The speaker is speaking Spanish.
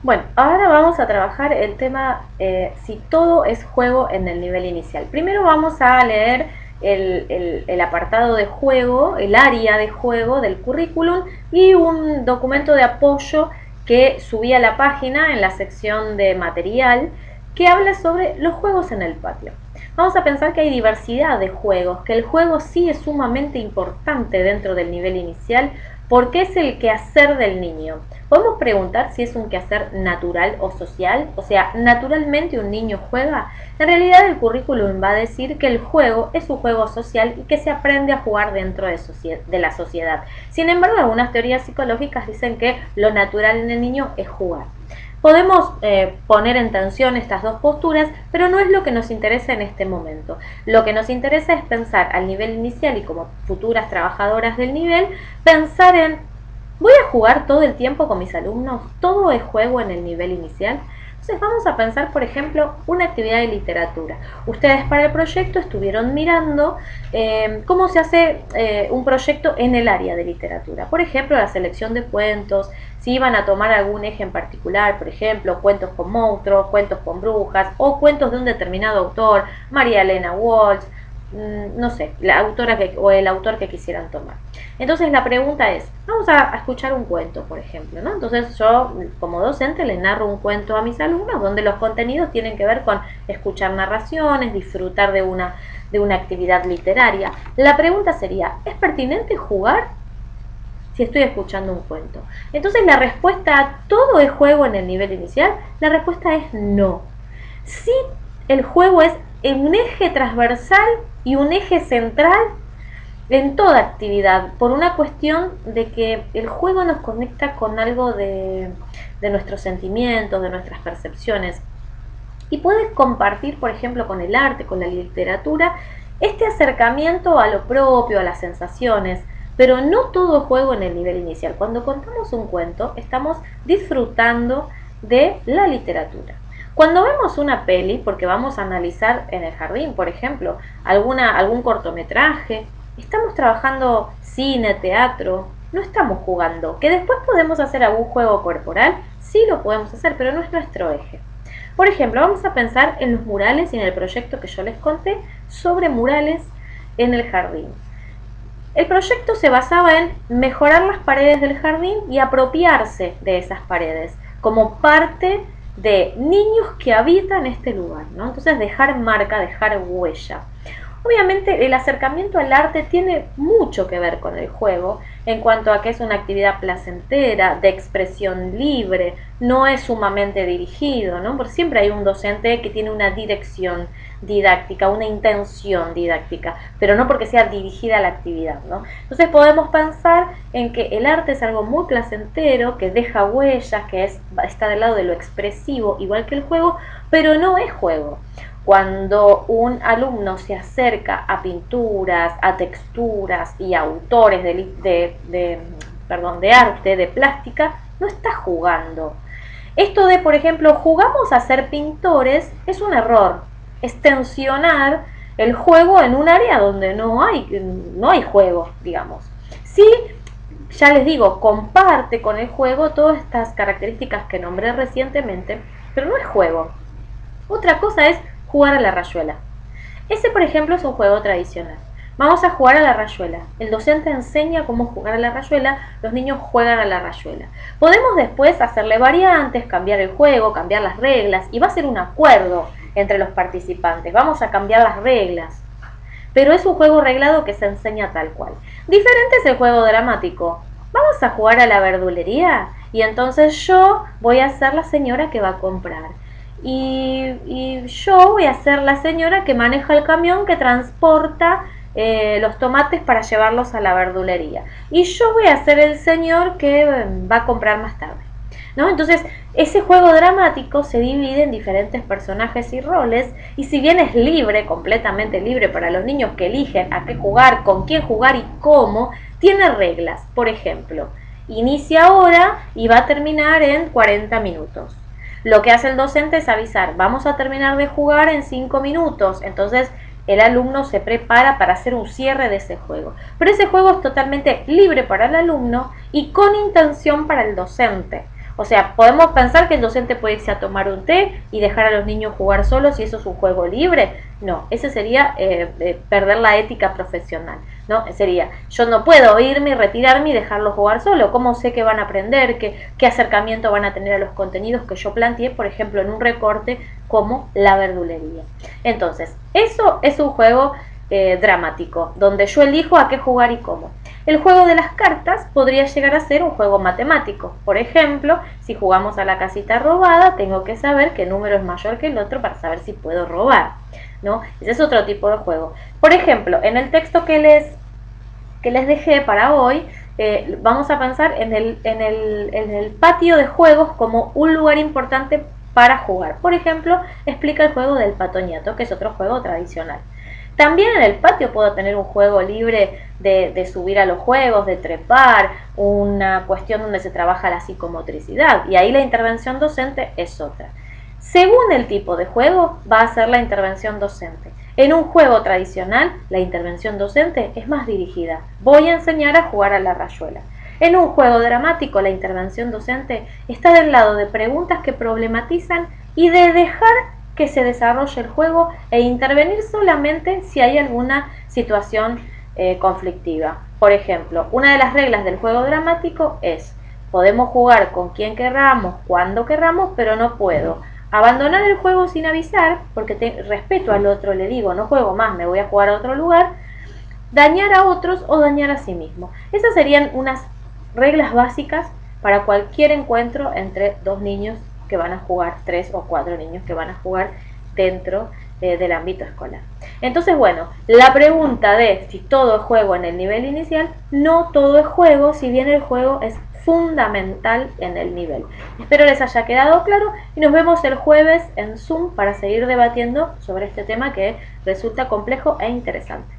Bueno, ahora vamos a trabajar el tema si todo es juego en el nivel inicial. Primero vamos a leer el apartado de juego, el área de juego del currículum y un documento de apoyo que subí a la página en la sección de material que habla sobre los juegos en el patio. Vamos a pensar que hay diversidad de juegos, que el juego sí es sumamente importante dentro del nivel inicial porque es el quehacer del niño. Podemos preguntar si es un quehacer natural o social, o sea, naturalmente un niño juega. En realidad el currículum va a decir que el juego es un juego social y que se aprende a jugar dentro de la sociedad. Sin embargo, algunas teorías psicológicas dicen que lo natural en el niño es jugar. Podemos poner en tensión estas dos posturas, pero no es lo que nos interesa en este momento. Lo que nos interesa es pensar al nivel inicial y como futuras trabajadoras del nivel, pensar en, ¿voy a jugar todo el tiempo con mis alumnos? ¿Todo es juego en el nivel inicial? Entonces vamos a pensar, por ejemplo, una actividad de literatura. Ustedes para el proyecto estuvieron mirando cómo se hace un proyecto en el área de literatura. Por ejemplo, la selección de cuentos, si iban a tomar algún eje en particular, por ejemplo, cuentos con monstruos, cuentos con brujas o cuentos de un determinado autor, María Elena Walsh, no sé, la autora o el autor que quisieran tomar. Entonces la pregunta es, vamos a escuchar un cuento, por ejemplo, ¿no? Entonces yo como docente le narro un cuento a mis alumnos donde los contenidos tienen que ver con escuchar narraciones, disfrutar de una actividad literaria. La pregunta sería, ¿es pertinente jugar si estoy escuchando un cuento? Entonces la respuesta a todo es juego en el nivel inicial, la respuesta es no. Si el juego es un eje transversal y un eje central en toda actividad, por una cuestión de que el juego nos conecta con algo de nuestros sentimientos, de nuestras percepciones. Y puedes compartir, por ejemplo, con el arte, con la literatura, este acercamiento a lo propio, a las sensaciones, pero no todo juego en el nivel inicial. Cuando contamos un cuento, estamos disfrutando de la literatura. Cuando vemos una peli, porque vamos a analizar en el jardín, por ejemplo, algún cortometraje, estamos trabajando cine, teatro, no estamos jugando. Que después podemos hacer algún juego corporal, sí lo podemos hacer, pero no es nuestro eje. Por ejemplo, vamos a pensar en los murales y en el proyecto que yo les conté sobre murales en el jardín. El proyecto se basaba en mejorar las paredes del jardín y apropiarse de esas paredes como parte de niños que habitan este lugar, ¿no? Entonces dejar marca, dejar huella. Obviamente el acercamiento al arte tiene mucho que ver con el juego en cuanto a que es una actividad placentera, de expresión libre, no es sumamente dirigido, ¿no? Porque siempre hay un docente que tiene una dirección didáctica, una intención didáctica, pero no porque sea dirigida a la actividad, ¿no? Entonces podemos pensar en que el arte es algo muy placentero, que deja huellas, está del lado de lo expresivo, igual que el juego, pero no es juego. Cuando un alumno se acerca a pinturas, a texturas y a autores de arte, de plástica, no está jugando. Esto de, por ejemplo, jugamos a ser pintores es un error. Es tensionar el juego en un área donde no hay juego, digamos. Sí, ya les digo, comparte con el juego todas estas características que nombré recientemente, pero no es juego. Otra cosa es jugar a la rayuela. Ese, por ejemplo, es un juego tradicional. Vamos a jugar a la rayuela. El docente enseña cómo jugar a la rayuela, los niños juegan a la rayuela. Podemos después hacerle variantes, cambiar el juego, cambiar las reglas, y va a ser un acuerdo entre los participantes. Vamos a cambiar las reglas. Pero es un juego reglado que se enseña tal cual. Diferente es el juego dramático. Vamos a jugar a la verdulería y entonces yo voy a ser la señora que va a comprar. Y yo voy a ser la señora que maneja el camión que transporta los tomates para llevarlos a la verdulería. Y yo voy a ser el señor que va a comprar más tarde, ¿no? Entonces, ese juego dramático se divide en diferentes personajes y roles, y si bien es libre, completamente libre para los niños que eligen a qué jugar, con quién jugar y cómo, tiene reglas. Por ejemplo, inicia ahora y va a terminar en 40 minutos. Lo que hace el docente es avisar, vamos a terminar de jugar en 5 minutos, entonces el alumno se prepara para hacer un cierre de ese juego. Pero ese juego es totalmente libre para el alumno y con intención para el docente. O sea, podemos pensar que el docente puede irse a tomar un té y dejar a los niños jugar solos y eso es un juego libre. No, ese sería perder la ética profesional, ¿no? Sería, yo no puedo irme y retirarme y dejarlos jugar solo. ¿Cómo sé que van a aprender? ¿Qué acercamiento van a tener a los contenidos que yo planteé, por ejemplo, en un recorte como la verdulería? Entonces, eso es un juego dramático, donde yo elijo a qué jugar y cómo. El juego de las cartas podría llegar a ser un juego matemático. Por ejemplo, si jugamos a la casita robada, tengo que saber qué número es mayor que el otro para saber si puedo robar, ¿no? Ese es otro tipo de juego. Por ejemplo, en el texto que les dejé para hoy, vamos a pensar en el patio de juegos como un lugar importante para jugar. Por ejemplo, explica el juego del patoñato, que es otro juego tradicional. También en el patio puedo tener un juego libre de subir a los juegos, de trepar, una cuestión donde se trabaja la psicomotricidad, y ahí la intervención docente es otra. Según el tipo de juego, va a ser la intervención docente. En un juego tradicional, la intervención docente es más dirigida. Voy a enseñar a jugar a la rayuela. En un juego dramático, la intervención docente está del lado de preguntas que problematizan y de dejar que se desarrolle el juego e intervenir solamente si hay alguna situación conflictiva. Por ejemplo, una de las reglas del juego dramático es: podemos jugar con quien querramos, cuando querramos, pero no puedo abandonar el juego sin avisar, porque respeto al otro, le digo, no juego más, me voy a jugar a otro lugar, dañar a otros o dañar a sí mismo. Esas serían unas reglas básicas para cualquier encuentro entre dos niños que van a jugar, 3 o 4 niños que van a jugar dentro del ámbito escolar. Entonces, bueno, la pregunta de si todo es juego en el nivel inicial, no todo es juego, si bien el juego es fundamental en el nivel. Espero les haya quedado claro y nos vemos el jueves en Zoom para seguir debatiendo sobre este tema que resulta complejo e interesante.